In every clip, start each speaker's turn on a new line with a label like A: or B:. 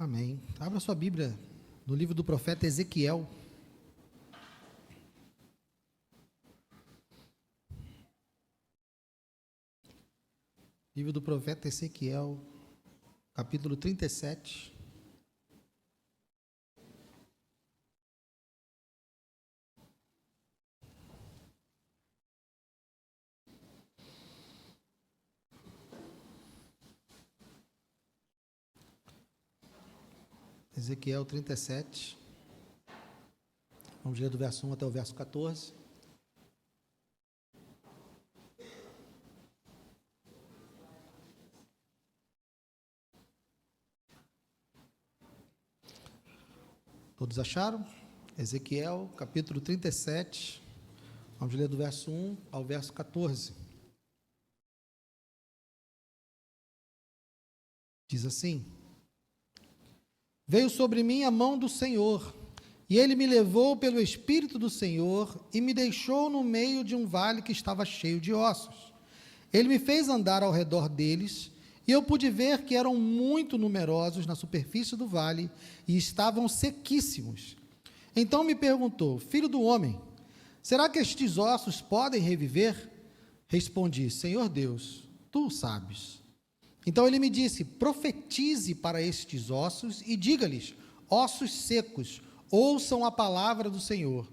A: Amém. Abra sua Bíblia no livro do profeta Ezequiel. Livro do profeta Ezequiel, capítulo 37. Ezequiel 37. Vamos ler do verso 1 até o verso 14. Todos acharam? Ezequiel, capítulo 37. Vamos ler do verso 1 ao verso 14. Diz assim: Veio sobre mim a mão do Senhor, e ele me levou pelo Espírito do Senhor e me deixou no meio de um vale que estava cheio de ossos. Ele me fez andar ao redor deles, e eu pude ver que eram muito numerosos na superfície do vale e estavam sequíssimos. Então me perguntou: Filho do homem, será que estes ossos podem reviver? Respondi: Senhor Deus, tu o sabes. Então ele me disse: profetize para estes ossos e diga-lhes: ossos secos, ouçam a palavra do Senhor.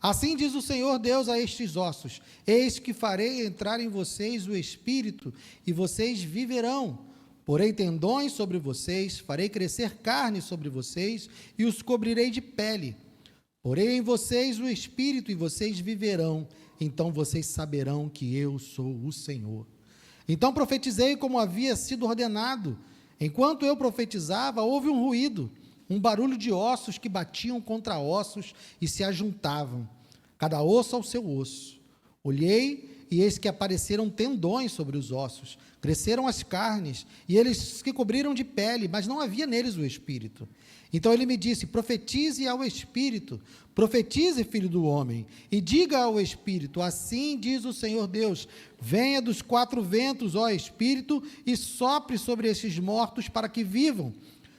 A: Assim diz o Senhor Deus a estes ossos: eis que farei entrar em vocês o Espírito, e vocês viverão. Porei tendões sobre vocês, farei crescer carne sobre vocês, e os cobrirei de pele. Porei em vocês o Espírito, e vocês viverão. Então vocês saberão que eu sou o Senhor. Então profetizei como havia sido ordenado. Enquanto eu profetizava, houve um ruído, um barulho de ossos que batiam contra ossos e se ajuntavam, cada osso ao seu osso. Olhei, e eis que apareceram tendões sobre os ossos, cresceram as carnes, e eles se cobriram de pele, mas não havia neles o Espírito. Então ele me disse: profetize ao Espírito, profetize, filho do homem, e diga ao Espírito: assim diz o Senhor Deus, venha dos quatro ventos, ó Espírito, e sopre sobre esses mortos para que vivam.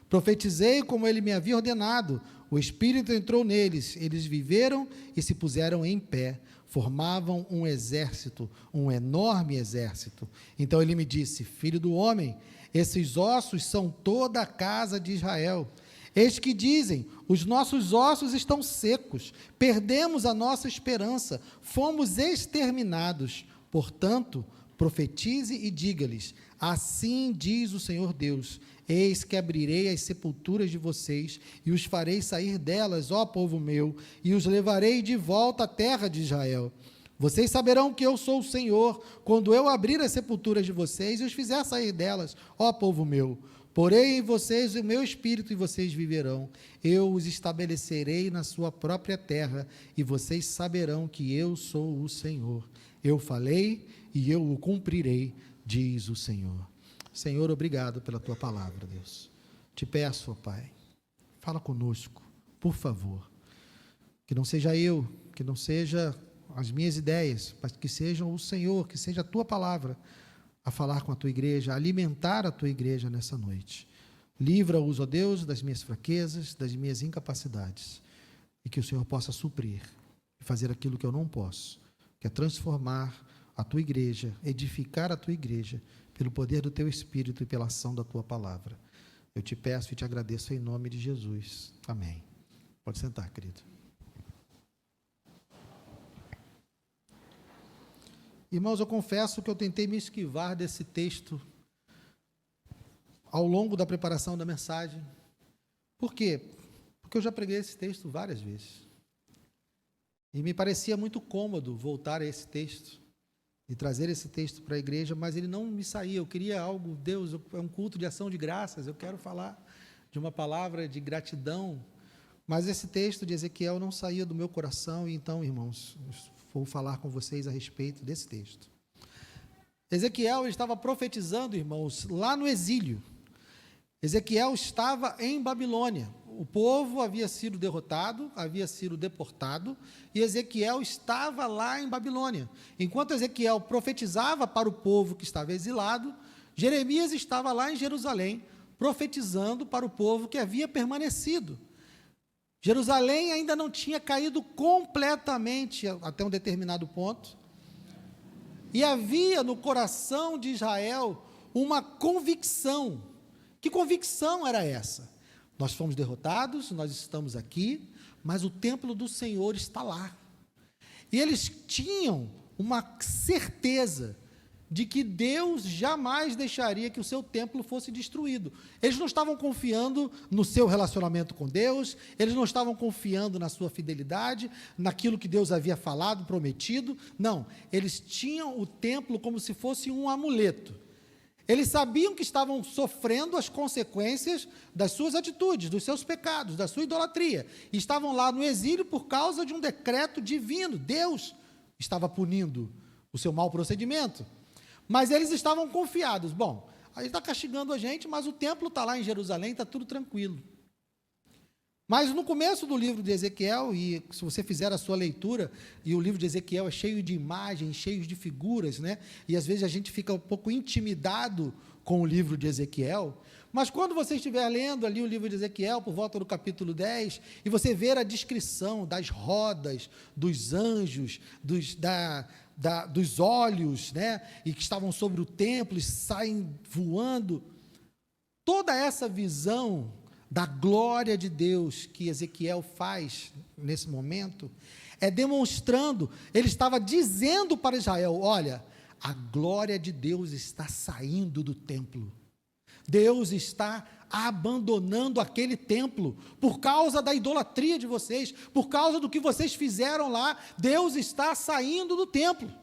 A: Profetizei como ele me havia ordenado, o Espírito entrou neles, eles viveram e se puseram em pé, formavam um exército, um enorme exército. Então ele me disse: filho do homem, esses ossos são toda a casa de Israel. Eis que dizem: os nossos ossos estão secos, perdemos a nossa esperança, fomos exterminados. Portanto, profetize e diga-lhes: assim diz o Senhor Deus, eis que abrirei as sepulturas de vocês, e os farei sair delas, ó povo meu, e os levarei de volta à terra de Israel. Vocês saberão que eu sou o Senhor, quando eu abrir as sepulturas de vocês, e os fizer sair delas, ó povo meu. Porei em vocês o meu Espírito, e vocês viverão. Eu os estabelecerei na sua própria terra, e vocês saberão que eu sou o Senhor. Eu falei, e eu o cumprirei, diz o Senhor. Senhor, obrigado pela tua palavra, Deus. Te peço, ó Pai, fala conosco, por favor. Que não seja eu, que não seja as minhas ideias, mas que seja o Senhor, que seja a tua palavra a falar com a tua igreja, a alimentar a tua igreja nessa noite. Livra-os, ó Deus, das minhas fraquezas, das minhas incapacidades, e que o Senhor possa suprir e fazer aquilo que eu não posso, que é transformar a tua igreja, edificar a tua igreja, pelo poder do teu Espírito e pela ação da tua palavra. Eu te peço e te agradeço em nome de Jesus. Amém. Pode sentar, querido. Irmãos, eu confesso que eu tentei me esquivar desse texto ao longo da preparação da mensagem. Por quê? Porque eu já preguei esse texto várias vezes. E me parecia muito cômodo voltar a esse texto e trazer esse texto para a igreja, mas ele não me saía. Eu queria algo, Deus, é um culto de ação de graças, eu quero falar de uma palavra de gratidão, mas esse texto de Ezequiel não saía do meu coração, e então, irmãos, vou falar com vocês a respeito desse texto. Ezequiel estava profetizando, irmãos, lá no exílio. Ezequiel estava em Babilônia. O povo havia sido derrotado, havia sido deportado, e Ezequiel estava lá em Babilônia. Enquanto Ezequiel profetizava para o povo que estava exilado, Jeremias estava lá em Jerusalém, profetizando para o povo que havia permanecido. Jerusalém ainda não tinha caído completamente até um determinado ponto, e havia no coração de Israel uma convicção. Que convicção era essa? Nós fomos derrotados, nós estamos aqui, mas o templo do Senhor está lá. E eles tinham uma certeza de que Deus jamais deixaria que o seu templo fosse destruído. Eles não estavam confiando no seu relacionamento com Deus, eles não estavam confiando na sua fidelidade, naquilo que Deus havia falado, prometido. Não, eles tinham o templo como se fosse um amuleto. Eles sabiam que estavam sofrendo as consequências das suas atitudes, dos seus pecados, da sua idolatria. E estavam lá no exílio por causa de um decreto divino. Deus estava punindo o seu mau procedimento. Mas eles estavam confiados. Bom, ele está castigando a gente, mas o templo está lá em Jerusalém, está tudo tranquilo. Mas no começo do livro de Ezequiel, e se você fizer a sua leitura, e o livro de Ezequiel é cheio de imagens, cheio de figuras, né? E às vezes a gente fica um pouco intimidado com o livro de Ezequiel, mas quando você estiver lendo ali o livro de Ezequiel, por volta do capítulo 10, e você ver a descrição das rodas, dos anjos, dos olhos, né? E que estavam sobre o templo e saem voando, toda essa visão da glória de Deus que Ezequiel faz nesse momento, é demonstrando, ele estava dizendo para Israel, olha, a glória de Deus está saindo do templo, Deus está abandonando aquele templo, por causa da idolatria de vocês, por causa do que vocês fizeram lá, Deus está saindo do templo,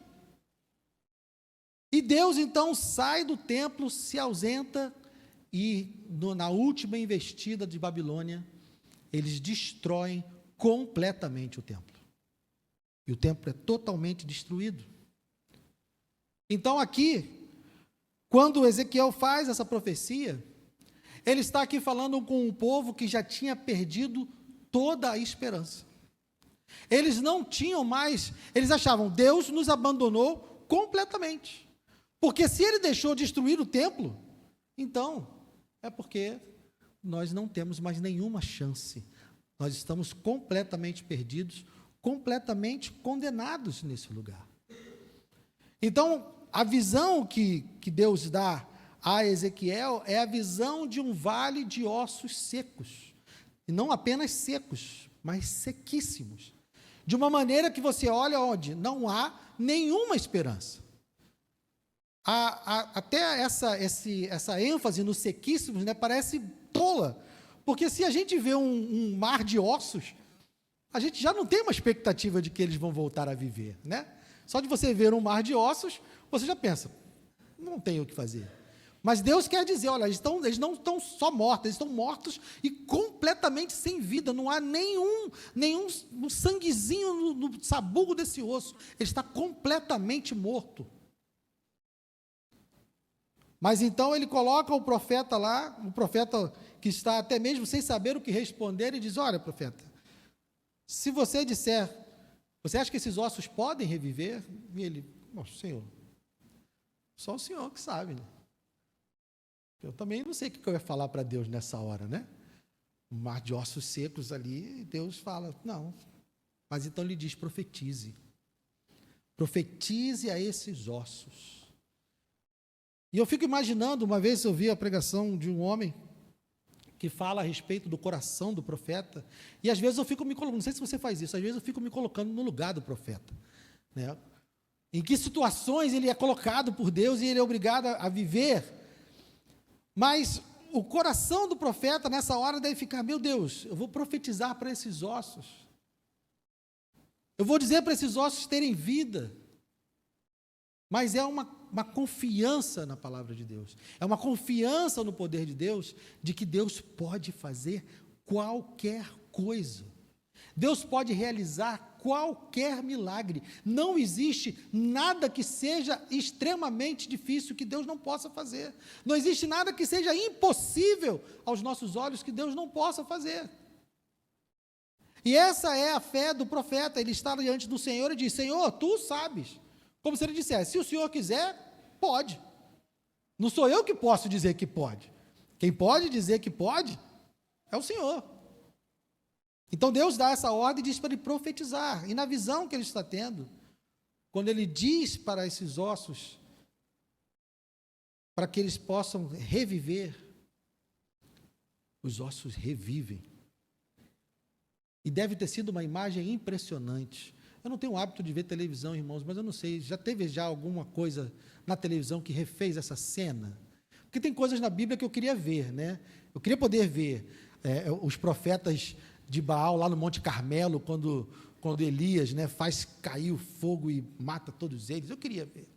A: e Deus então sai do templo, se ausenta, e na última investida de Babilônia, eles destroem completamente o templo. E o templo é totalmente destruído. Então aqui, quando Ezequiel faz essa profecia, ele está aqui falando com um povo que já tinha perdido toda a esperança. Eles não tinham mais, eles achavam, Deus nos abandonou completamente. Porque se ele deixou destruir o templo, então é porque nós não temos mais nenhuma chance. Nós estamos completamente perdidos, completamente condenados nesse lugar. Então, a visão que Deus dá a Ezequiel é a visão de um vale de ossos secos. E não apenas secos, mas sequíssimos. De uma maneira que você olha onde não há nenhuma esperança. Até essa ênfase no sequíssimos, né, parece tola, porque se a gente vê um mar de ossos, a gente já não tem uma expectativa de que eles vão voltar a viver, né? Só de você ver um mar de ossos, você já pensa, não tem o que fazer. Mas Deus quer dizer, olha, eles não estão só mortos, eles estão mortos e completamente sem vida, não há nenhum sanguezinho no sabugo desse osso, ele está completamente morto. Mas então ele coloca o profeta lá, o profeta que está até mesmo sem saber o que responder, e diz, olha, profeta, se você disser, você acha que esses ossos podem reviver? E ele, Senhor, só o Senhor que sabe, né? Eu também não sei o que eu ia falar para Deus nessa hora, né? Um mar de ossos secos ali, e Deus fala, não, mas então ele diz, profetize a esses ossos. E eu fico imaginando, uma vez eu vi a pregação de um homem que fala a respeito do coração do profeta, e às vezes eu fico me colocando, não sei se você faz isso, às vezes eu fico me colocando no lugar do profeta, né? Em que situações ele é colocado por Deus e ele é obrigado a viver, mas o coração do profeta nessa hora deve ficar, meu Deus, eu vou profetizar para esses ossos, eu vou dizer para esses ossos terem vida, mas é uma confiança na palavra de Deus, é uma confiança no poder de Deus, de que Deus pode fazer qualquer coisa, Deus pode realizar qualquer milagre, não existe nada que seja extremamente difícil que Deus não possa fazer, não existe nada que seja impossível aos nossos olhos que Deus não possa fazer. E essa é a fé do profeta, ele está diante do Senhor e diz, Senhor, tu sabes, como se ele dissesse, se o Senhor quiser, pode. Não sou eu que posso dizer que pode. Quem pode dizer que pode é o Senhor. Então Deus dá essa ordem e diz para ele profetizar. E na visão que ele está tendo, quando ele diz para esses ossos, para que eles possam reviver, os ossos revivem. E deve ter sido uma imagem impressionante. Eu não tenho o hábito de ver televisão, irmãos, mas eu não sei, já teve alguma coisa na televisão que refez essa cena? Porque tem coisas na Bíblia que eu queria ver, né? Eu queria poder ver os profetas de Baal lá no Monte Carmelo, quando Elias, né, faz cair o fogo e mata todos eles. Eu queria ver.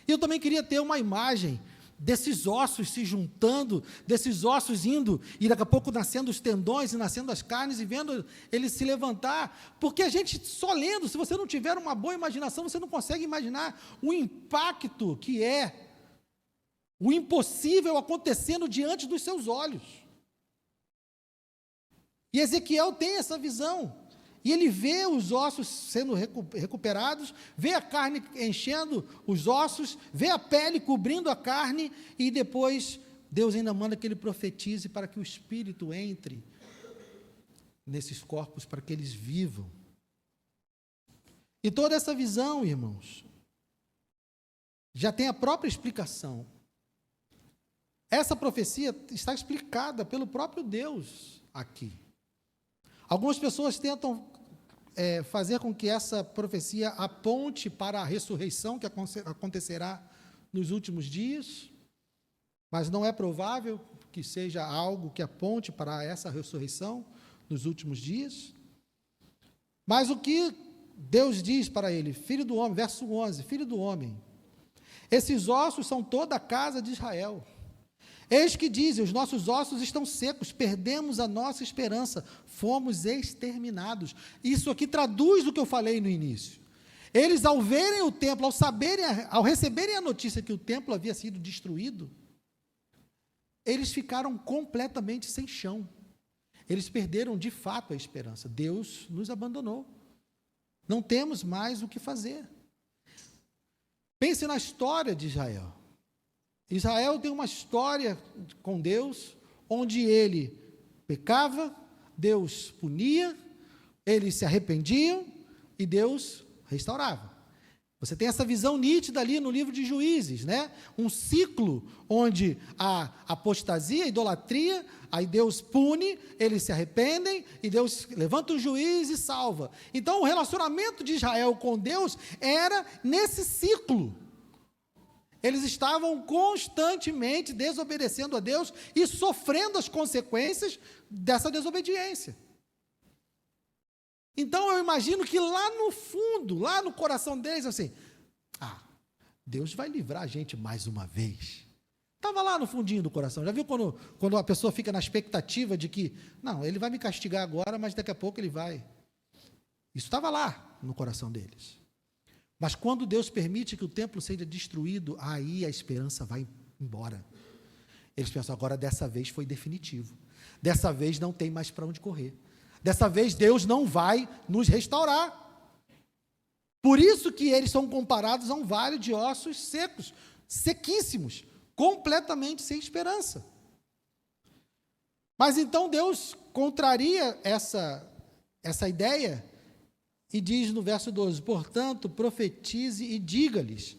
A: E eu também queria ter uma imagem desses ossos se juntando, desses ossos indo, e daqui a pouco nascendo os tendões, e nascendo as carnes, e vendo ele se levantar, porque a gente só lendo, se você não tiver uma boa imaginação, você não consegue imaginar o impacto que é o impossível acontecendo diante dos seus olhos. E Ezequiel tem essa visão, e ele vê os ossos sendo recuperados, vê a carne enchendo os ossos, vê a pele cobrindo a carne, e depois Deus ainda manda que ele profetize para que o Espírito entre nesses corpos, para que eles vivam. E toda essa visão, irmãos, já tem a própria explicação. Essa profecia está explicada pelo próprio Deus aqui. Algumas pessoas tentam fazer com que essa profecia aponte para a ressurreição que acontecerá nos últimos dias, mas não é provável que seja algo que aponte para essa ressurreição nos últimos dias. Mas o que Deus diz para ele, filho do homem, verso 11, filho do homem, esses ossos são toda a casa de Israel. Eis que dizem, os nossos ossos estão secos, perdemos a nossa esperança, fomos exterminados. Isso aqui traduz o que eu falei no início. Eles, ao verem o templo, ao receberem a notícia que o templo havia sido destruído, eles ficaram completamente sem chão. Eles perderam de fato a esperança. Deus nos abandonou. Não temos mais o que fazer. Pense na história de Israel. Israel tem uma história com Deus, onde ele pecava, Deus punia, eles se arrependiam e Deus restaurava. Você tem essa visão nítida ali no livro de Juízes, né? Um ciclo onde a apostasia, a idolatria, aí Deus pune, eles se arrependem e Deus levanta um juiz e salva. Então o relacionamento de Israel com Deus era nesse ciclo. Eles estavam constantemente desobedecendo a Deus e sofrendo as consequências dessa desobediência. Então eu imagino que lá no fundo, lá no coração deles, assim, Deus vai livrar a gente mais uma vez. Estava lá no fundinho do coração. Já viu quando a pessoa fica na expectativa de que, não, ele vai me castigar agora, mas daqui a pouco ele vai. Isso estava lá no coração deles. Mas quando Deus permite que o templo seja destruído, aí a esperança vai embora. Eles pensam, agora dessa vez foi definitivo. Dessa vez não tem mais para onde correr. Dessa vez Deus não vai nos restaurar. Por isso que eles são comparados a um vale de ossos secos, sequíssimos, completamente sem esperança. Mas então Deus contraria essa ideia e diz no verso 12, portanto, profetize e diga-lhes,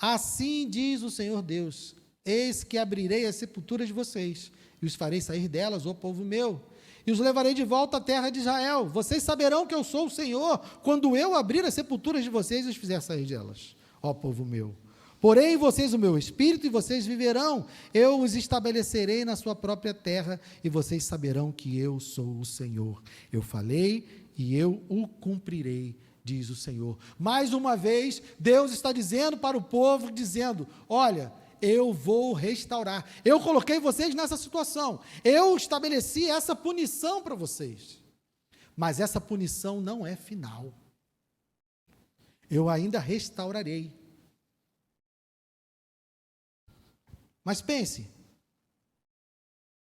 A: assim diz o Senhor Deus, eis que abrirei as sepulturas de vocês, e os farei sair delas, ó povo meu, e os levarei de volta à terra de Israel. Vocês saberão que eu sou o Senhor, quando eu abrir as sepulturas de vocês e os fizer sair delas, ó povo meu. Porém, em vocês o meu espírito, e vocês viverão, eu os estabelecerei na sua própria terra, e vocês saberão que eu sou o Senhor. Eu falei, e eu o cumprirei, diz o Senhor. Mais uma vez, Deus está dizendo para o povo, dizendo, olha, eu vou restaurar. Eu coloquei vocês nessa situação. Eu estabeleci essa punição para vocês. Mas essa punição não é final. Eu ainda restaurarei. Mas pense,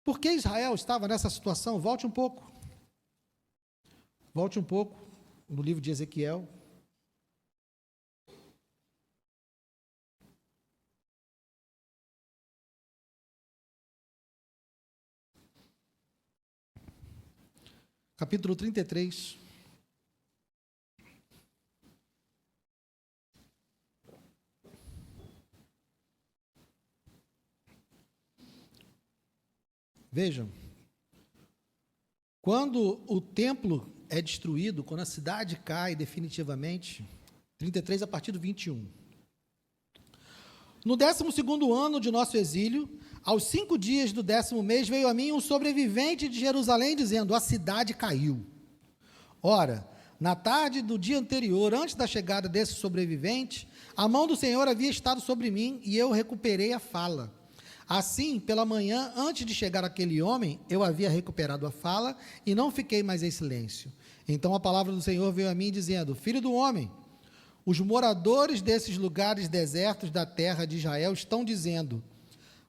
A: por que Israel estava nessa situação? Volte um pouco no livro de Ezequiel. capítulo 33. Vejam, quando o templo é destruído, quando a cidade cai definitivamente, 33 a partir do 21. No 12º ano de nosso exílio, aos 5 dias do 10º mês, veio a mim um sobrevivente de Jerusalém, dizendo: a cidade caiu. Ora, na tarde do dia anterior, antes da chegada desse sobrevivente, a mão do Senhor havia estado sobre mim, e eu recuperei a fala. Assim, pela manhã, antes de chegar aquele homem, eu havia recuperado a fala, e não fiquei mais em silêncio. Então a palavra do Senhor veio a mim, dizendo: filho do homem, os moradores desses lugares desertos da terra de Israel estão dizendo: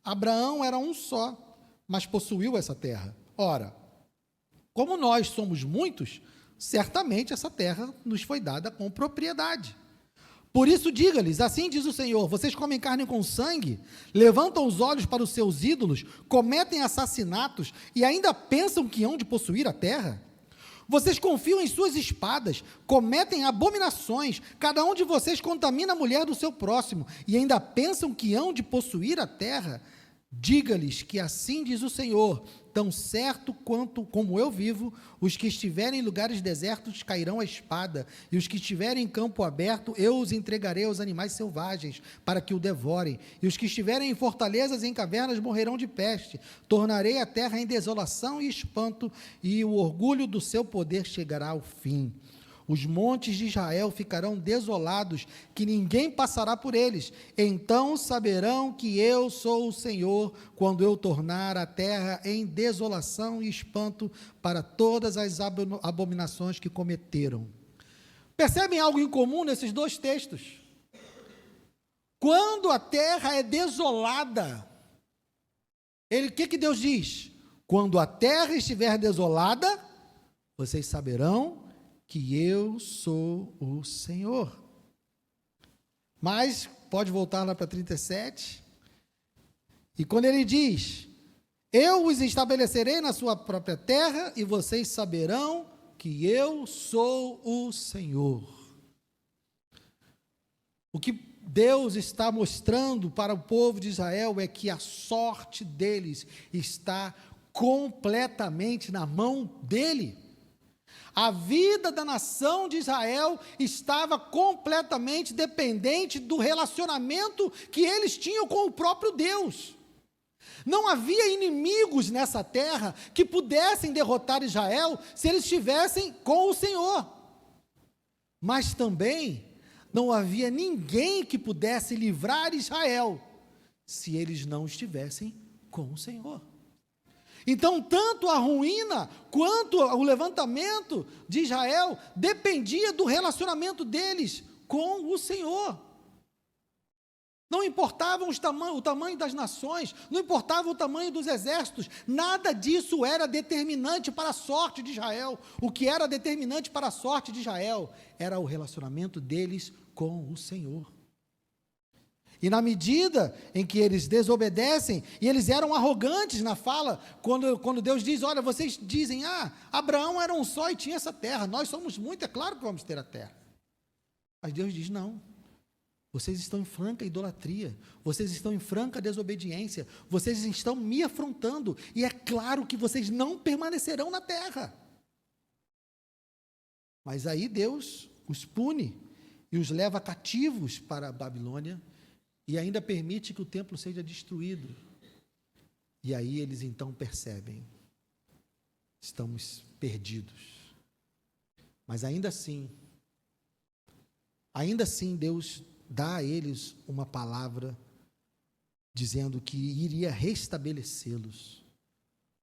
A: Abraão era um só, mas possuiu essa terra. Ora, como nós somos muitos, certamente essa terra nos foi dada com propriedade. Por isso diga-lhes, assim diz o Senhor: vocês comem carne com sangue, levantam os olhos para os seus ídolos, cometem assassinatos e ainda pensam que hão de possuir a terra? Vocês confiam em suas espadas, cometem abominações, cada um de vocês contamina a mulher do seu próximo, e ainda pensam que hão de possuir a terra? Diga-lhes que assim diz o Senhor: tão certo quanto como eu vivo, os que estiverem em lugares desertos cairão à espada, e os que estiverem em campo aberto, eu os entregarei aos animais selvagens, para que o devorem, e os que estiverem em fortalezas e em cavernas morrerão de peste. Tornarei a terra em desolação e espanto, e o orgulho do seu poder chegará ao fim. Os montes de Israel ficarão desolados, que ninguém passará por eles. Então saberão que eu sou o Senhor, quando eu tornar a terra em desolação e espanto para todas as abominações que cometeram. Percebem algo em comum nesses dois textos? Quando a terra é desolada, o que Deus diz? Quando a terra estiver desolada, vocês saberão que eu sou o Senhor. Mas, pode voltar lá para 37, e quando ele diz: eu os estabelecerei na sua própria terra, e vocês saberão que eu sou o Senhor. O que Deus está mostrando para o povo de Israel é que a sorte deles está completamente na mão dele. A vida da nação de Israel estava completamente dependente do relacionamento que eles tinham com o próprio Deus. Não havia inimigos nessa terra que pudessem derrotar Israel se eles estivessem com o Senhor. Mas também não havia ninguém que pudesse livrar Israel se eles não estivessem com o Senhor. Então, tanto a ruína quanto o levantamento de Israel dependia do relacionamento deles com o Senhor. Não importava o tamanho das nações, não importava o tamanho dos exércitos, nada disso era determinante para a sorte de Israel. O que era determinante para a sorte de Israel era o relacionamento deles com o Senhor. E na medida em que eles desobedecem, e eles eram arrogantes na fala, quando Deus diz: olha, vocês dizem, Abraão era um só e tinha essa terra, nós somos muito, é claro que vamos ter a terra. Mas Deus diz: não, vocês estão em franca idolatria, vocês estão em franca desobediência, vocês estão me afrontando, e é claro que vocês não permanecerão na terra. Mas aí Deus os pune, e os leva cativos para a Babilônia, e ainda permite que o templo seja destruído. E aí eles então percebem: estamos perdidos. Mas ainda assim Deus dá a eles uma palavra, dizendo que iria restabelecê-los,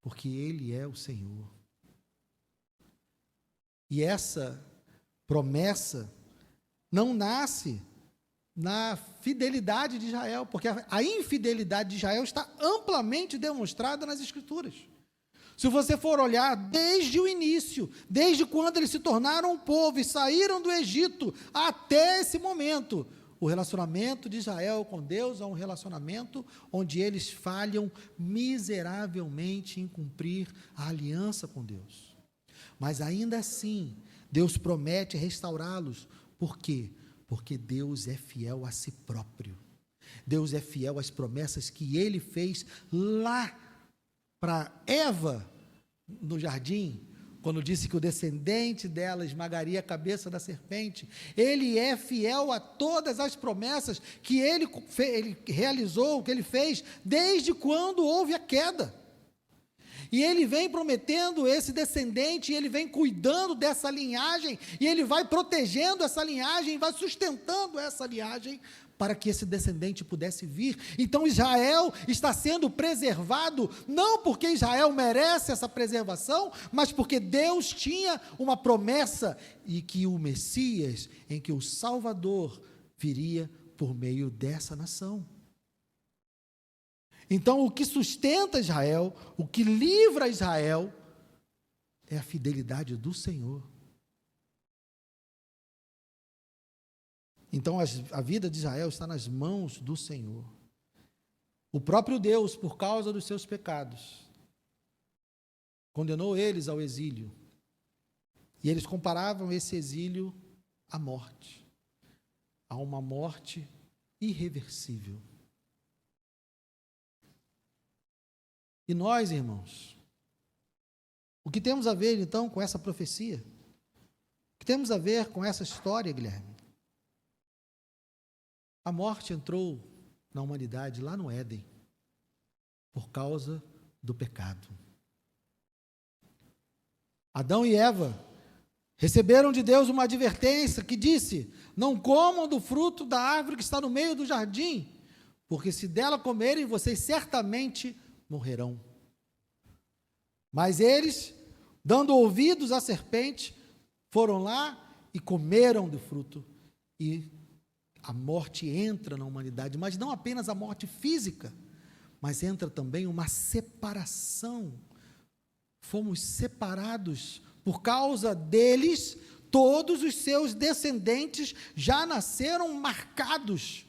A: porque Ele é o Senhor. E essa promessa não nasce na fidelidade de Israel, porque a infidelidade de Israel está amplamente demonstrada nas Escrituras. Se você for olhar desde o início, desde quando eles se tornaram um povo e saíram do Egito até esse momento, o relacionamento de Israel com Deus é um relacionamento onde eles falham miseravelmente em cumprir a aliança com Deus. Mas ainda assim, Deus promete restaurá-los. Por quê? Porque Deus é fiel a si próprio. Deus é fiel às promessas que Ele fez lá para Eva, no jardim, quando disse que o descendente dela esmagaria a cabeça da serpente. Ele é fiel a todas as promessas que ele realizou, que Ele fez, desde quando houve a queda. E Ele vem prometendo esse descendente, e Ele vem cuidando dessa linhagem, e Ele vai protegendo essa linhagem, vai sustentando essa linhagem, para que esse descendente pudesse vir. Então Israel está sendo preservado, não porque Israel merece essa preservação, mas porque Deus tinha uma promessa, e que o Messias, em que o Salvador viria por meio dessa nação. Então, o que sustenta Israel, o que livra Israel, é a fidelidade do Senhor. Então, a vida de Israel está nas mãos do Senhor. O próprio Deus, por causa dos seus pecados, condenou eles ao exílio. E eles comparavam esse exílio à morte, a uma morte irreversível. E nós, irmãos, o que temos a ver, então, com essa profecia? O que temos a ver com essa história, Guilherme? A morte entrou na humanidade lá no Éden, por causa do pecado. Adão e Eva receberam de Deus uma advertência que disse: não comam do fruto da árvore que está no meio do jardim, porque se dela comerem, vocês certamente morrerão. Mas eles, dando ouvidos à serpente, foram lá e comeram do fruto, e a morte entra na humanidade, mas não apenas a morte física, mas entra também uma separação. Fomos separados por causa deles. Todos os seus descendentes já nasceram marcados,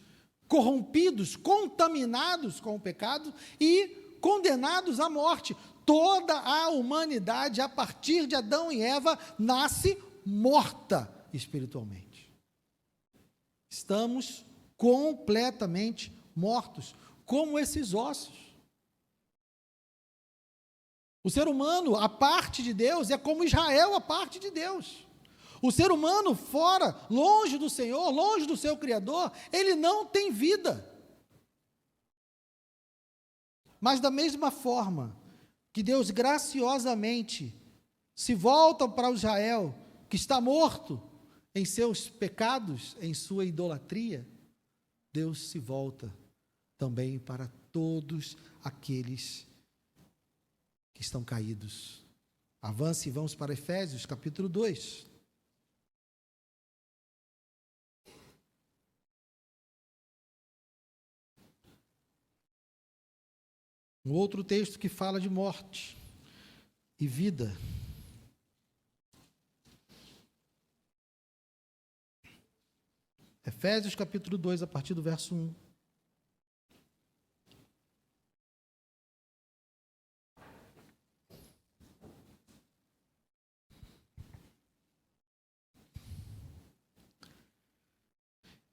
A: corrompidos, contaminados com o pecado e condenados à morte. Toda a humanidade, a partir de Adão e Eva, nasce morta espiritualmente. Estamos completamente mortos, como esses ossos. O ser humano, a parte de Deus, é como Israel, a parte de Deus. O ser humano fora, longe do Senhor, longe do seu Criador, ele não tem vida. Mas da mesma forma que Deus graciosamente se volta para o Israel, que está morto em seus pecados, em sua idolatria, Deus se volta também para todos aqueles que estão caídos. Avance e vamos para Efésios, capítulo 2. Um outro texto que fala de morte e vida. Efésios capítulo 2, a partir do verso 1.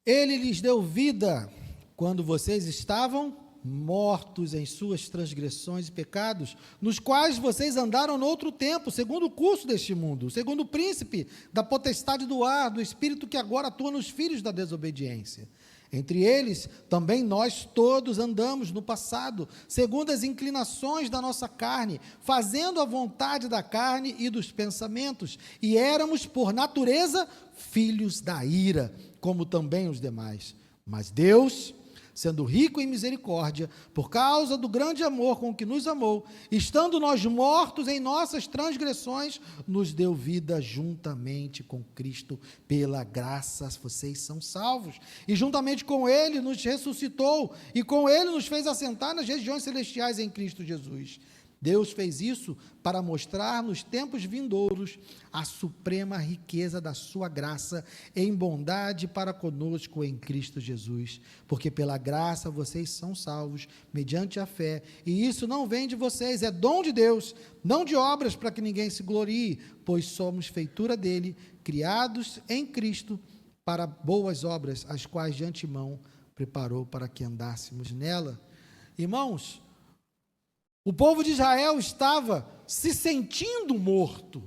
A: Ele lhes deu vida quando vocês estavam mortos em suas transgressões e pecados, nos quais vocês andaram no outro tempo, segundo o curso deste mundo, segundo o príncipe da potestade do ar, do espírito que agora atua nos filhos da desobediência. Entre eles, também nós todos andamos no passado, segundo as inclinações da nossa carne, fazendo a vontade da carne e dos pensamentos, e éramos, por natureza, filhos da ira, como também os demais. Mas Deus, sendo rico em misericórdia, por causa do grande amor com que nos amou, estando nós mortos em nossas transgressões, nos deu vida juntamente com Cristo. Pela graça vocês são salvos, e juntamente com Ele nos ressuscitou, e com Ele nos fez assentar nas regiões celestiais em Cristo Jesus, Deus fez isso para mostrar nos tempos vindouros a suprema riqueza da sua graça em bondade para conosco em Cristo Jesus, porque pela graça vocês são salvos mediante a fé, e isso não vem de vocês, é dom de Deus, não de obras para que ninguém se glorie, pois somos feitura dele, criados em Cristo para boas obras, as quais de antemão preparou para que andássemos nela. Irmãos, o povo de Israel estava se sentindo morto,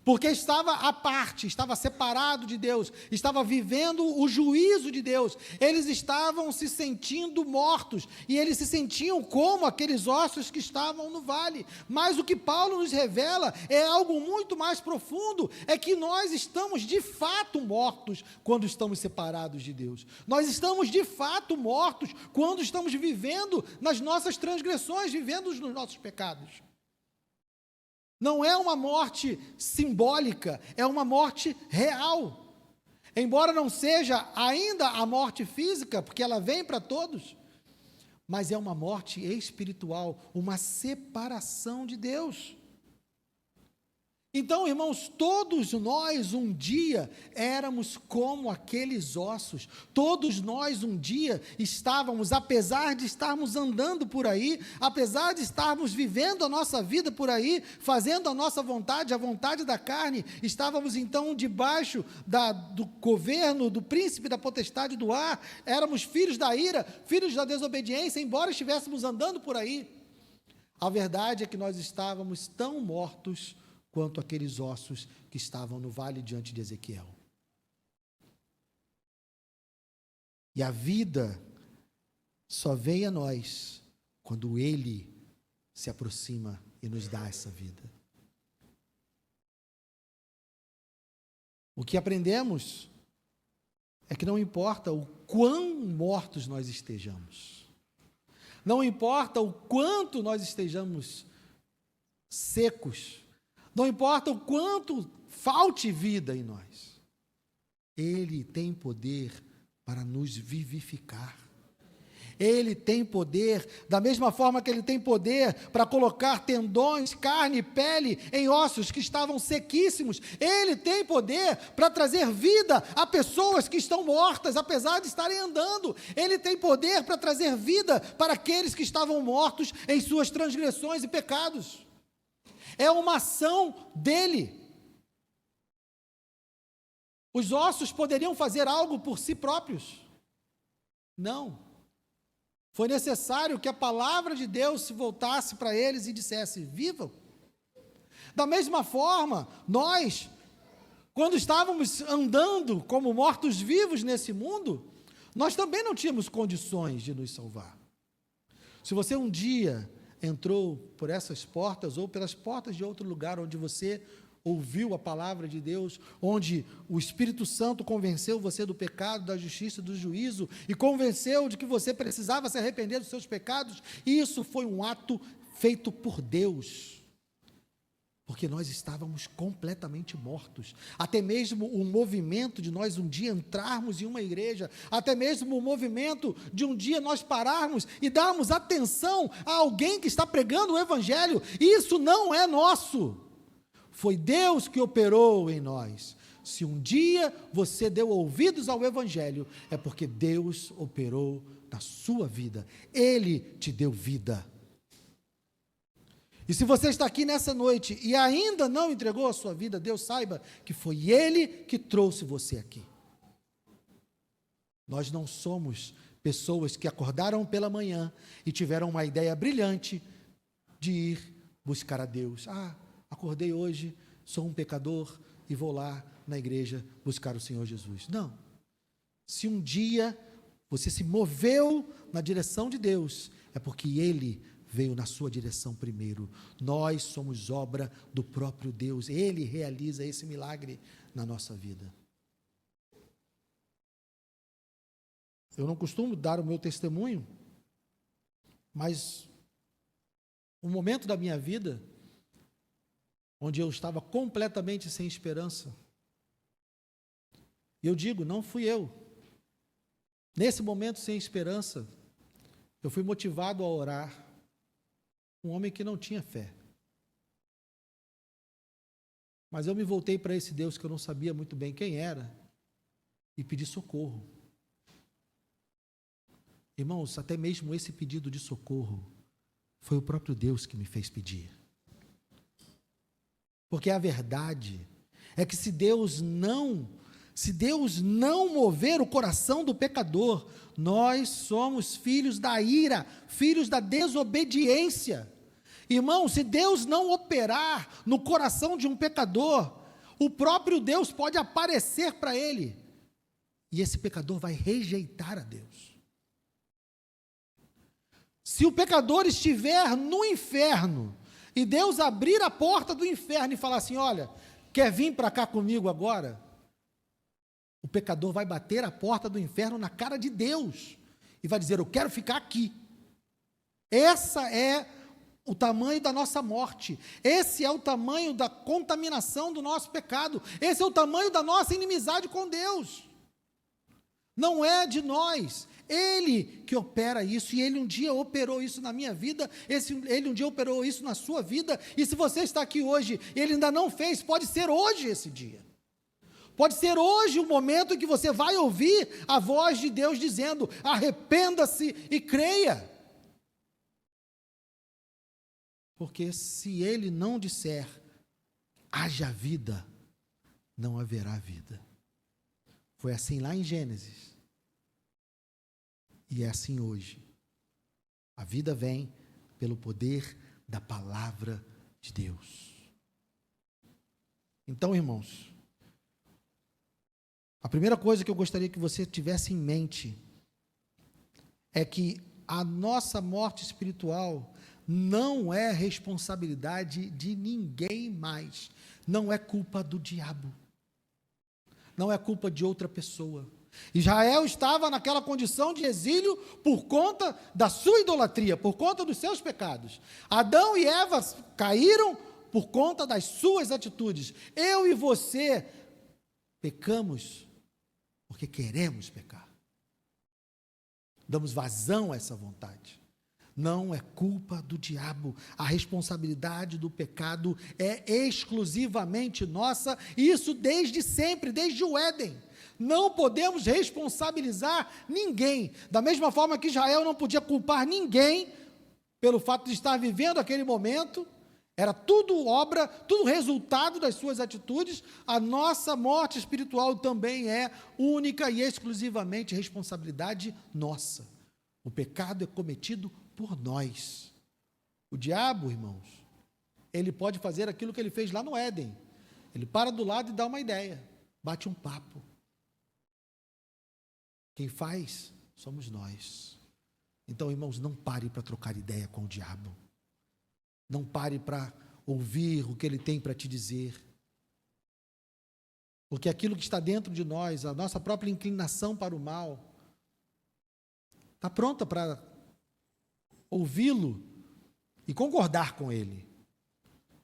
A: porque estava à parte, estava separado de Deus, estava vivendo o juízo de Deus, eles estavam se sentindo mortos, e eles se sentiam como aqueles ossos que estavam no vale, mas o que Paulo nos revela é algo muito mais profundo, é que nós estamos de fato mortos quando estamos separados de Deus, nós estamos de fato mortos quando estamos vivendo nas nossas transgressões, vivendo nos nossos pecados. Não é uma morte simbólica, é uma morte real. Embora não seja ainda a morte física, porque ela vem para todos, mas é uma morte espiritual, uma separação de Deus. Então, irmãos, todos nós um dia éramos como aqueles ossos, todos nós um dia estávamos, apesar de estarmos andando por aí, apesar de estarmos vivendo a nossa vida por aí, fazendo a nossa vontade, a vontade da carne, estávamos então debaixo do governo, do príncipe da potestade do ar, éramos filhos da ira, filhos da desobediência, embora estivéssemos andando por aí. A verdade é que nós estávamos tão mortos quanto aqueles ossos que estavam no vale diante de Ezequiel. E a vida só vem a nós quando Ele se aproxima e nos dá essa vida. O que aprendemos é que não importa o quão mortos nós estejamos, não importa o quanto nós estejamos secos, não importa o quanto falte vida em nós, Ele tem poder para nos vivificar. Ele tem poder, da mesma forma que Ele tem poder para colocar tendões, carne, pele em ossos que estavam sequíssimos. Ele tem poder para trazer vida a pessoas que estão mortas, apesar de estarem andando. Ele tem poder para trazer vida para aqueles que estavam mortos em suas transgressões e pecados. É uma ação dele. Os ossos poderiam fazer algo por si próprios? Não. Foi necessário que a palavra de Deus se voltasse para eles e dissesse: vivam. Da mesma forma, nós, quando estávamos andando como mortos-vivos nesse mundo, nós também não tínhamos condições de nos salvar. Se você um dia entrou por essas portas ou pelas portas de outro lugar onde você ouviu a palavra de Deus, onde o Espírito Santo convenceu você do pecado, da justiça e do juízo, e convenceu de que você precisava se arrepender dos seus pecados, isso foi um ato feito por Deus, porque nós estávamos completamente mortos. Até mesmo o movimento de nós um dia entrarmos em uma igreja, até mesmo o movimento de um dia nós pararmos e darmos atenção a alguém que está pregando o Evangelho, isso não é nosso. Foi Deus que operou em nós. Se um dia você deu ouvidos ao Evangelho, é porque Deus operou na sua vida. Ele te deu vida. E se você está aqui nessa noite e ainda não entregou a sua vida, Deus saiba que foi Ele que trouxe você aqui. Nós não somos pessoas que acordaram pela manhã e tiveram uma ideia brilhante de ir buscar a Deus. Acordei hoje, sou um pecador e vou lá na igreja buscar o Senhor Jesus. Não. Se um dia você se moveu na direção de Deus, é porque Ele veio na sua direção primeiro. Nós somos obra do próprio Deus. Ele realiza esse milagre na nossa vida. Eu não costumo dar o meu testemunho, mas um momento da minha vida onde eu estava completamente sem esperança, e eu digo, não fui eu. Nesse momento sem esperança, eu fui motivado a orar. Um homem que não tinha fé. Mas eu me voltei para esse Deus que eu não sabia muito bem quem era e pedi socorro. Irmãos, até mesmo esse pedido de socorro foi o próprio Deus que me fez pedir. Porque a verdade é que se Deus não mover o coração do pecador, nós somos filhos da ira, filhos da desobediência. Irmão, se Deus não operar no coração de um pecador, o próprio Deus pode aparecer para ele, e esse pecador vai rejeitar a Deus. Se o pecador estiver no inferno, e Deus abrir a porta do inferno e falar assim, olha, quer vir para cá comigo agora? O pecador vai bater a porta do inferno na cara de Deus, e vai dizer, eu quero ficar aqui. Essa é o tamanho da nossa morte, esse é o tamanho da contaminação do nosso pecado, esse é o tamanho da nossa inimizade com Deus. Não é de nós, Ele que opera isso, e Ele um dia operou isso na minha vida, Ele um dia operou isso na sua vida, e se você está aqui hoje, Ele ainda não fez, pode ser hoje esse dia. Pode ser hoje o momento em que você vai ouvir a voz de Deus dizendo, arrependa-se e creia. Porque se Ele não disser, haja vida, não haverá vida. Foi assim lá em Gênesis. E é assim hoje. A vida vem pelo poder da palavra de Deus. Então, irmãos, a primeira coisa que eu gostaria que você tivesse em mente é que a nossa morte espiritual não é responsabilidade de ninguém mais, não é culpa do diabo, não é culpa de outra pessoa. Israel estava naquela condição de exílio por conta da sua idolatria, por conta dos seus pecados. Adão e Eva caíram por conta das suas atitudes. Eu e você pecamos porque queremos pecar. Damos vazão a essa vontade. Não é culpa do diabo, a responsabilidade do pecado é exclusivamente nossa, e isso desde sempre, desde o Éden. Não podemos responsabilizar ninguém, da mesma forma que Israel não podia culpar ninguém pelo fato de estar vivendo aquele momento, era tudo obra, tudo resultado das suas atitudes. A nossa morte espiritual também é única e exclusivamente responsabilidade nossa. O pecado é cometido por nós. O diabo, irmãos, ele pode fazer aquilo que ele fez lá no Éden. Ele para do lado e dá uma ideia, bate um papo. Quem faz somos nós. Então, irmãos, não pare para trocar ideia com o diabo. Não pare para ouvir o que ele tem para te dizer. Porque aquilo que está dentro de nós, a nossa própria inclinação para o mal, está pronta para ouvi-lo e concordar com ele.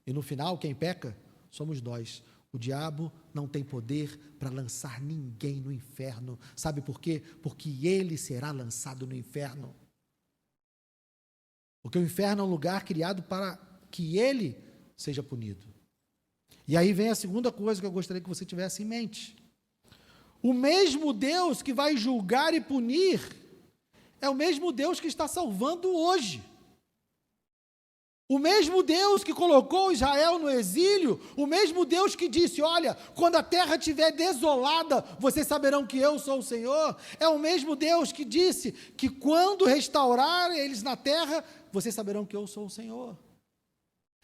A: E no final, quem peca somos nós. O diabo não tem poder para lançar ninguém no inferno. Sabe por quê? Porque ele será lançado no inferno. Porque o inferno é um lugar criado para que ele seja punido. E aí vem a segunda coisa que eu gostaria que você tivesse em mente. O mesmo Deus que vai julgar e punir é o mesmo Deus que está salvando hoje. O mesmo Deus que colocou Israel no exílio, o mesmo Deus que disse, olha, quando a terra estiver desolada, vocês saberão que eu sou o Senhor, é o mesmo Deus que disse que quando restaurar eles na terra, vocês saberão que eu sou o Senhor.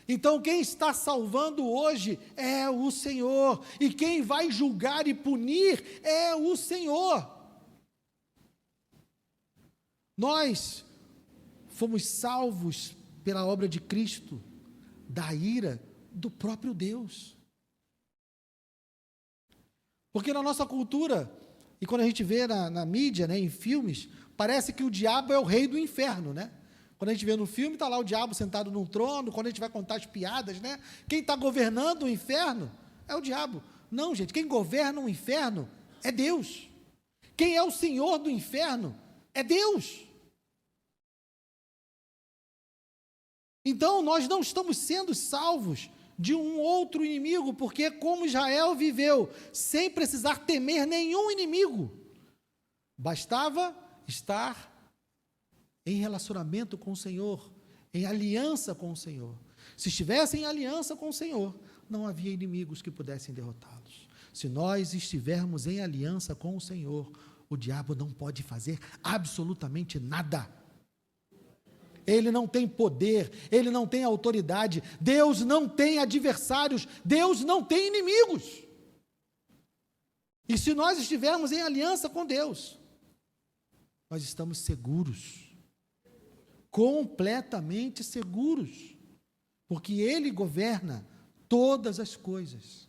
A: Então quem está salvando hoje é o Senhor, e quem vai julgar e punir é o Senhor. Nós fomos salvos pela obra de Cristo, da ira do próprio Deus. Porque na nossa cultura, e quando a gente vê na mídia, né, em filmes, parece que o diabo é o rei do inferno, né? Quando a gente vê no filme, está lá o diabo sentado num trono, quando a gente vai contar as piadas, né? Quem está governando o inferno é o diabo. Não, gente, quem governa o inferno é Deus. Quem é o senhor do inferno é Deus. Então, nós não estamos sendo salvos de um outro inimigo, porque como Israel viveu sem precisar temer nenhum inimigo, bastava estar em relacionamento com o Senhor, em aliança com o Senhor. Se estivessem em aliança com o Senhor, não havia inimigos que pudessem derrotá-los. Se nós estivermos em aliança com o Senhor, o diabo não pode fazer absolutamente nada. Ele não tem poder, ele não tem autoridade, Deus não tem adversários, Deus não tem inimigos. E se nós estivermos em aliança com Deus, nós estamos seguros, completamente seguros, porque Ele governa todas as coisas.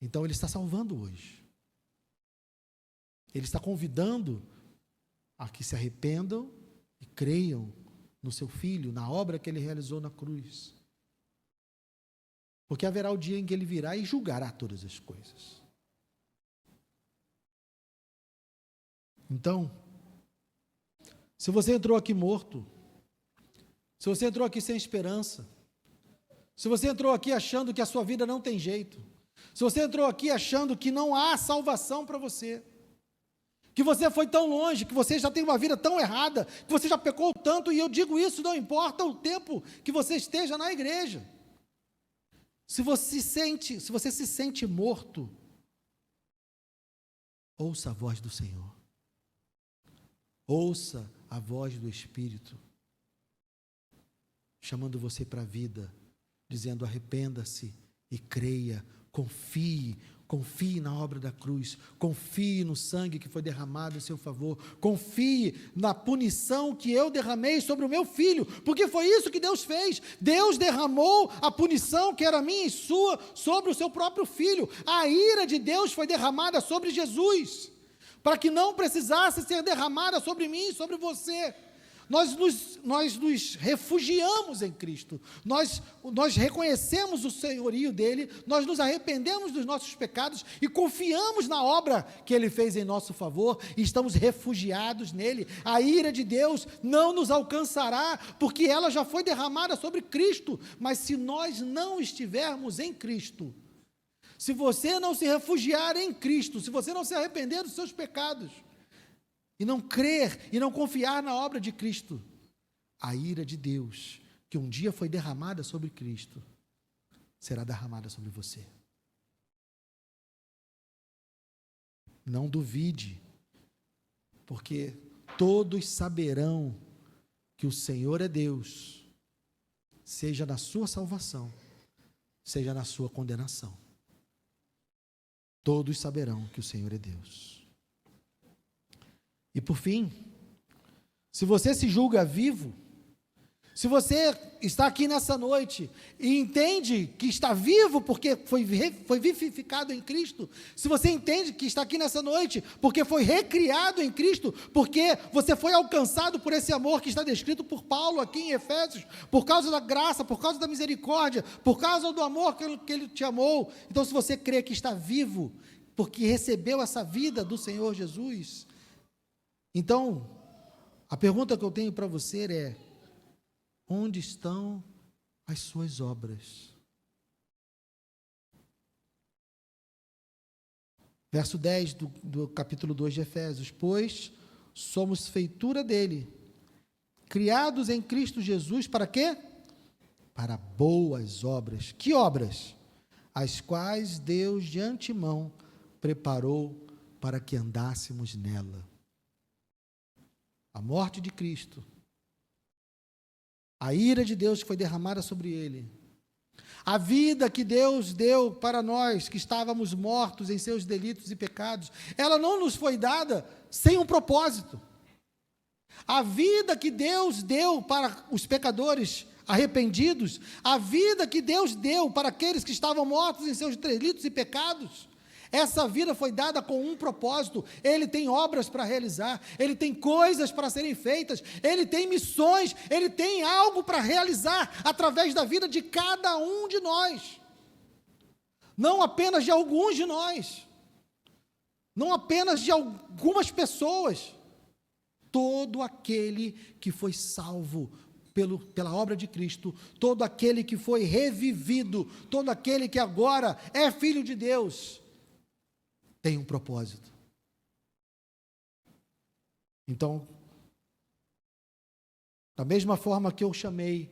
A: Então Ele está salvando hoje, Ele está convidando a que se arrependam e creiam no seu Filho, na obra que Ele realizou na cruz. Porque haverá o dia em que Ele virá e julgará todas as coisas. Então, se você entrou aqui morto, se você entrou aqui sem esperança, se você entrou aqui achando que a sua vida não tem jeito, se você entrou aqui achando que não há salvação para você, que você foi tão longe, que você já tem uma vida tão errada, que você já pecou tanto, e eu digo isso, não importa o tempo que você esteja na igreja. Se você se sente morto, ouça a voz do Senhor. Ouça a voz do Espírito, chamando você para a vida, dizendo: arrependa-se e creia, confie na obra da cruz, confie no sangue que foi derramado em seu favor, confie na punição que eu derramei sobre o meu filho, porque foi isso que Deus fez. Deus derramou a punição que era minha e sua sobre o seu próprio filho. A ira de Deus foi derramada sobre Jesus, para que não precisasse ser derramada sobre mim e sobre você. Nós nos refugiamos em Cristo, nós reconhecemos o senhorio dEle, nós nos arrependemos dos nossos pecados e confiamos na obra que Ele fez em nosso favor e estamos refugiados nele. A ira de Deus não nos alcançará, porque ela já foi derramada sobre Cristo. Mas se nós não estivermos em Cristo, se você não se refugiar em Cristo, se você não se arrepender dos seus pecados, e não crer e não confiar na obra de Cristo, a ira de Deus, que um dia foi derramada sobre Cristo, será derramada sobre você. Não duvide, porque todos saberão que o Senhor é Deus, seja na sua salvação, seja na sua condenação. Todos saberão que o Senhor é Deus. E por fim, se você se julga vivo, se você está aqui nessa noite e entende que está vivo porque foi vivificado em Cristo, se você entende que está aqui nessa noite porque foi recriado em Cristo, porque você foi alcançado por esse amor que está descrito por Paulo aqui em Efésios, por causa da graça, por causa da misericórdia, por causa do amor que Ele te amou, então se você crê que está vivo, porque recebeu essa vida do Senhor Jesus, então, a pergunta que eu tenho para você é: onde estão as suas obras? Verso 10 do capítulo 2 de Efésios: pois somos feitura dele, criados em Cristo Jesus, para quê? Para boas obras. Que obras? As quais Deus de antemão preparou para que andássemos nela. A morte de Cristo, a ira de Deus que foi derramada sobre Ele, a vida que Deus deu para nós, que estávamos mortos em seus delitos e pecados, ela não nos foi dada sem um propósito. A vida que Deus deu para os pecadores arrependidos, a vida que Deus deu para aqueles que estavam mortos em seus delitos e pecados, essa vida foi dada com um propósito. Ele tem obras para realizar, Ele tem coisas para serem feitas, Ele tem missões, Ele tem algo para realizar através da vida de cada um de nós, não apenas de alguns de nós, não apenas de algumas pessoas. todo aquele que foi salvo pela obra de Cristo, todo aquele que foi revivido, todo aquele que agora é filho de Deus, tem um propósito. Então, da mesma forma que eu chamei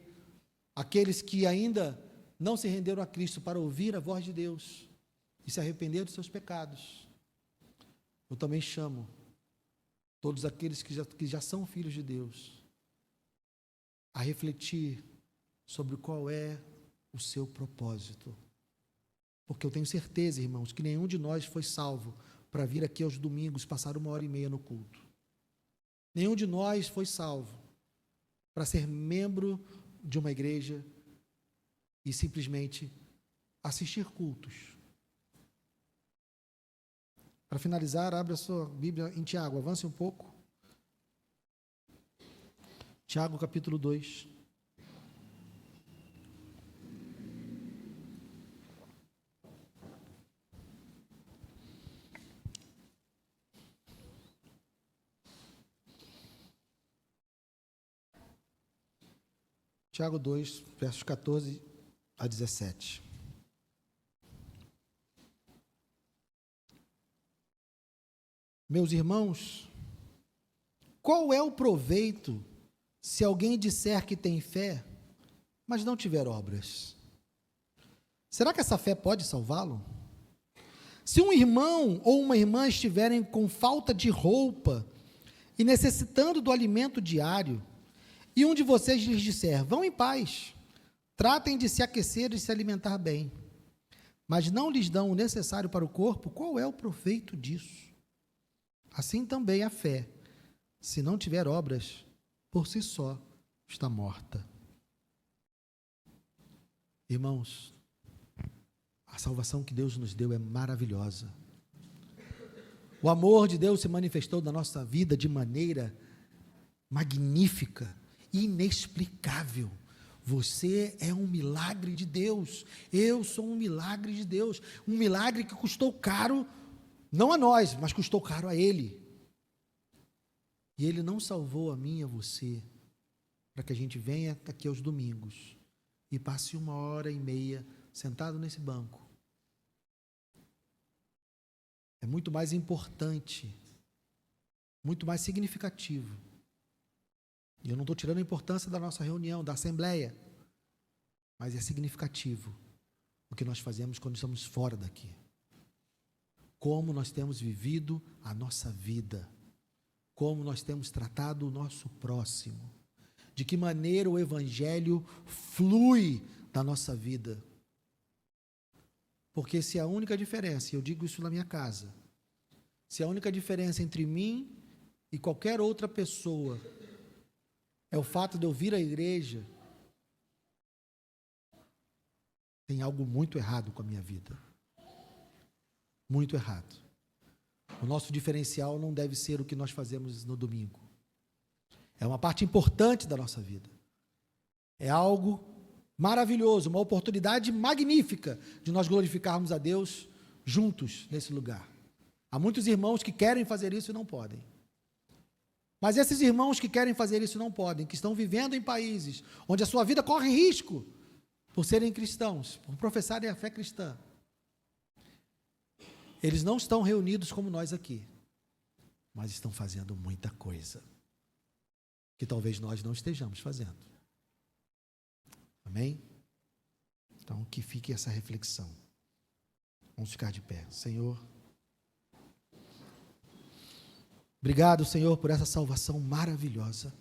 A: aqueles que ainda não se renderam a Cristo para ouvir a voz de Deus e se arrepender dos seus pecados, eu também chamo todos aqueles que já são filhos de Deus a refletir sobre qual é o seu propósito. Porque eu tenho certeza, irmãos, que nenhum de nós foi salvo para vir aqui aos domingos passar 1h30 no culto. Nenhum de nós foi salvo para ser membro de uma igreja e simplesmente assistir cultos. Para finalizar, abra a sua Bíblia em Tiago, avance um pouco. Tiago, capítulo 2. Tiago 2, versos 14 a 17. Meus irmãos, qual é o proveito se alguém disser que tem fé, mas não tiver obras? Será que essa fé pode salvá-lo? Se um irmão ou uma irmã estiverem com falta de roupa e necessitando do alimento diário, e um de vocês lhes disser, vão em paz, tratem de se aquecer e se alimentar bem, mas não lhes dão o necessário para o corpo, qual é o proveito disso? Assim também a fé, se não tiver obras, por si só está morta. Irmãos, a salvação que Deus nos deu é maravilhosa. O amor de Deus se manifestou na nossa vida de maneira magnífica, inexplicável. Você é um milagre de Deus, eu sou um milagre de Deus, um milagre que custou caro, não a nós, mas custou caro a Ele. E Ele não salvou a mim e a você, para que a gente venha aqui aos domingos e passe 1h30 sentado nesse banco. É muito mais importante, muito mais significativo. E eu não estou tirando a importância da nossa reunião, da assembleia, mas é significativo o que nós fazemos quando estamos fora daqui. Como nós temos vivido a nossa vida, como nós temos tratado o nosso próximo, de que maneira o Evangelho flui na nossa vida. Porque se a única diferença, e eu digo isso na minha casa, se a única diferença entre mim e qualquer outra pessoa é o fato de eu vir à igreja, tem algo muito errado com a minha vida. Muito errado. O nosso diferencial não deve ser o que nós fazemos no domingo. É uma parte importante da nossa vida. É algo maravilhoso, uma oportunidade magnífica de nós glorificarmos a Deus juntos nesse lugar. Há muitos irmãos que querem fazer isso e não podem. Mas esses irmãos que querem fazer isso não podem, que estão vivendo em países onde a sua vida corre risco por serem cristãos, por professarem a fé cristã. Eles não estão reunidos como nós aqui, mas estão fazendo muita coisa que talvez nós não estejamos fazendo. Amém? Então, que fique essa reflexão. Vamos ficar de pé. Senhor, obrigado, Senhor, por essa salvação maravilhosa.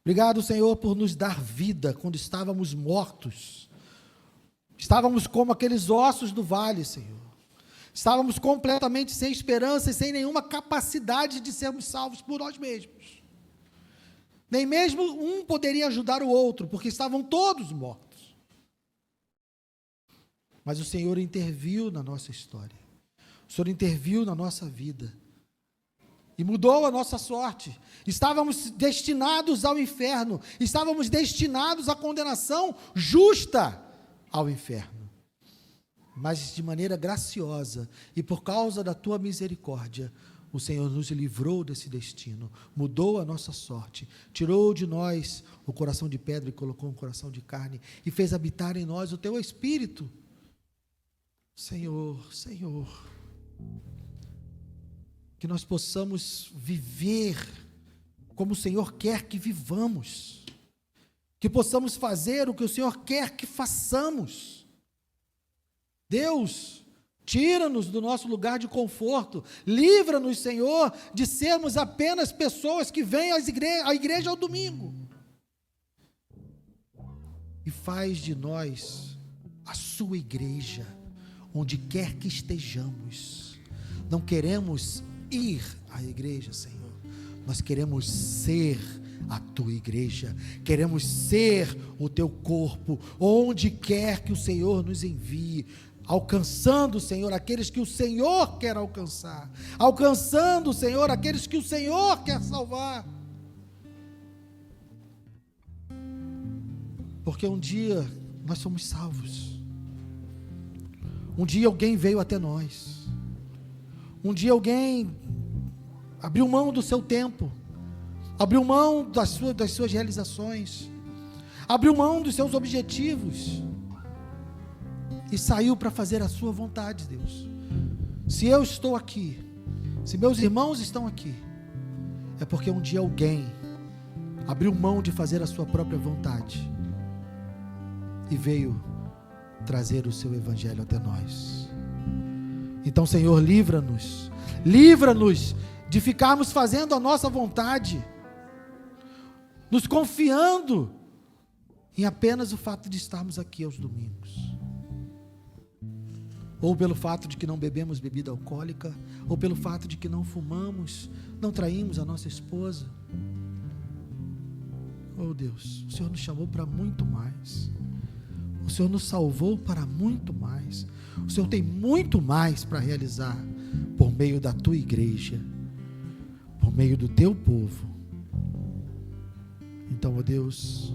A: Obrigado, Senhor, por nos dar vida quando estávamos mortos. Estávamos como aqueles ossos do vale, Senhor. Estávamos completamente sem esperança e sem nenhuma capacidade de sermos salvos por nós mesmos. Nem mesmo um poderia ajudar o outro, porque estavam todos mortos. Mas o Senhor interviu na nossa história. O Senhor interviu na nossa vida. E mudou a nossa sorte. Estávamos destinados ao inferno. Estávamos destinados à condenação justa ao inferno. Mas de maneira graciosa e por causa da tua misericórdia, o Senhor nos livrou desse destino, mudou a nossa sorte, tirou de nós o coração de pedra e colocou um coração de carne e fez habitar em nós o teu Espírito. Senhor, Senhor, que nós possamos viver como o Senhor quer que vivamos, que possamos fazer o que o Senhor quer que façamos. Deus, tira-nos do nosso lugar de conforto, livra-nos, Senhor, de sermos apenas pessoas que vêm à igreja ao domingo, e faz de nós a sua igreja, onde quer que estejamos. Não queremos ir à igreja, Senhor, nós queremos ser a tua igreja, queremos ser o teu corpo, onde quer que o Senhor nos envie, alcançando, Senhor, aqueles que o Senhor quer alcançar, alcançando, Senhor, aqueles que o Senhor quer salvar, porque um dia nós somos salvos, um dia alguém veio até nós, um dia alguém abriu mão do seu tempo, abriu mão das suas realizações, abriu mão dos seus objetivos, e saiu para fazer a sua vontade, Deus. Se eu estou aqui, se meus irmãos estão aqui, é porque um dia alguém abriu mão de fazer a sua própria vontade, e veio trazer o seu evangelho até nós. Então, Senhor, livra-nos de ficarmos fazendo a nossa vontade, nos confiando em apenas o fato de estarmos aqui aos domingos, ou pelo fato de que não bebemos bebida alcoólica, ou pelo fato de que não fumamos, não traímos a nossa esposa. Oh Deus, o Senhor nos chamou para muito mais, o Senhor nos salvou para muito mais, o Senhor tem muito mais para realizar, por meio da tua igreja, por meio do teu povo. Então, ó Deus,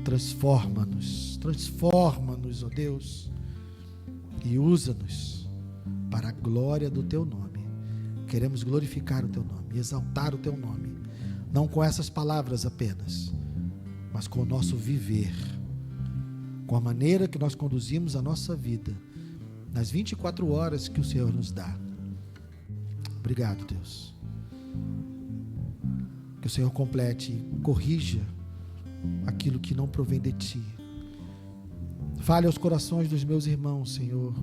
A: transforma-nos, ó Deus, e usa-nos para a glória do teu nome. Queremos glorificar o teu nome, exaltar o teu nome, não com essas palavras apenas, mas com o nosso viver, com a maneira que nós conduzimos a nossa vida, nas 24 horas que o Senhor nos dá. Obrigado, Deus. Que o Senhor complete e corrija aquilo que não provém de ti. Fale aos corações dos meus irmãos, Senhor.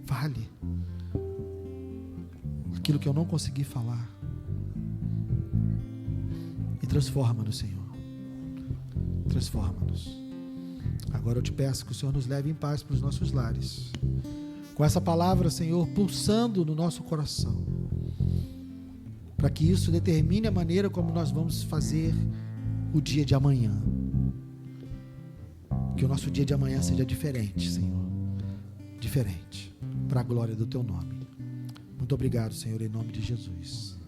A: Fale aquilo que eu não consegui falar. E transforma-nos, Senhor. Transforma-nos. Agora eu te peço que o Senhor nos leve em paz para os nossos lares, com essa palavra, Senhor, pulsando no nosso coração, para que isso determine a maneira como nós vamos fazer o dia de amanhã. Que o nosso dia de amanhã seja diferente, Senhor, diferente, para a glória do teu nome. Muito obrigado, Senhor, em nome de Jesus.